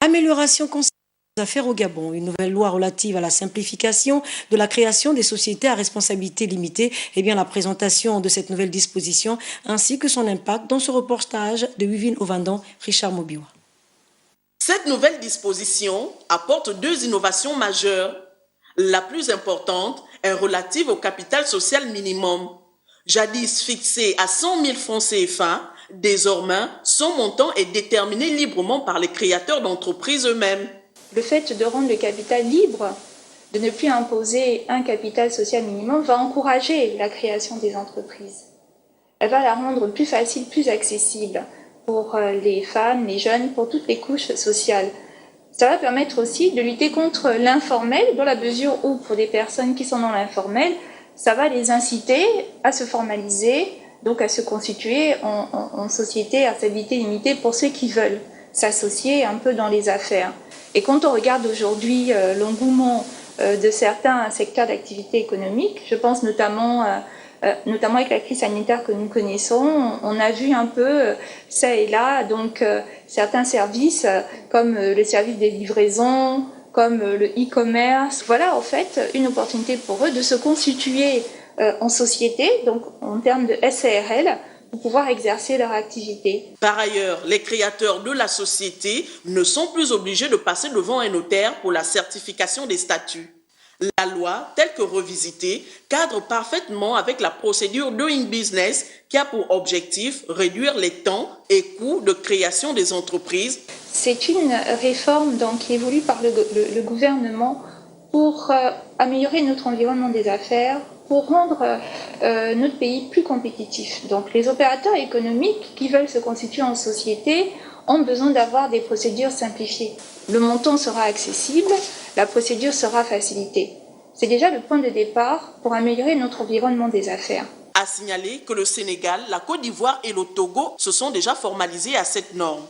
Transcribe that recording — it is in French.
Amélioration conséquente des affaires au Gabon. Une nouvelle loi relative à la simplification de la création des sociétés à responsabilité limitée. Eh bien, la présentation de cette nouvelle disposition ainsi que son impact dans ce reportage de Wivine Ovandon, Richard Mobiwa. Cette nouvelle disposition apporte deux innovations majeures. La plus importante est relative au capital social minimum. Jadis fixé à 100 000 francs CFA, désormais, son montant est déterminé librement par les créateurs d'entreprises eux-mêmes. Le fait de rendre le capital libre, de ne plus imposer un capital social minimum, va encourager la création des entreprises. Elle va la rendre plus facile, plus accessible pour les femmes, les jeunes, pour toutes les couches sociales. Ça va permettre aussi de lutter contre l'informel, dans la mesure où, pour des personnes qui sont dans l'informel, ça va les inciter à se formaliser, donc à se constituer en société à stabilité limitée pour ceux qui veulent s'associer un peu dans les affaires. Et quand on regarde aujourd'hui l'engouement de certains secteurs d'activité économique, je pense notamment avec la crise sanitaire que nous connaissons, on a vu un peu ça et là, donc certains services comme le service des livraisons, comme le e-commerce. Voilà en fait une opportunité pour eux de se constituer en société, donc en termes de SARL, pour pouvoir exercer leur activité. Par ailleurs, les créateurs de la société ne sont plus obligés de passer devant un notaire pour la certification des statuts. La loi, telle que revisitée, cadre parfaitement avec la procédure Doing Business qui a pour objectif réduire les temps et coûts de création des entreprises. C'est une réforme donc, qui évolue par le gouvernement pour améliorer notre environnement des affaires, pour rendre notre pays plus compétitif. Donc les opérateurs économiques qui veulent se constituer en société ont besoin d'avoir des procédures simplifiées. Le montant sera accessible, la procédure sera facilitée. C'est déjà le point de départ pour améliorer notre environnement des affaires. À signaler que le Sénégal, la Côte d'Ivoire et le Togo se sont déjà formalisés à cette norme.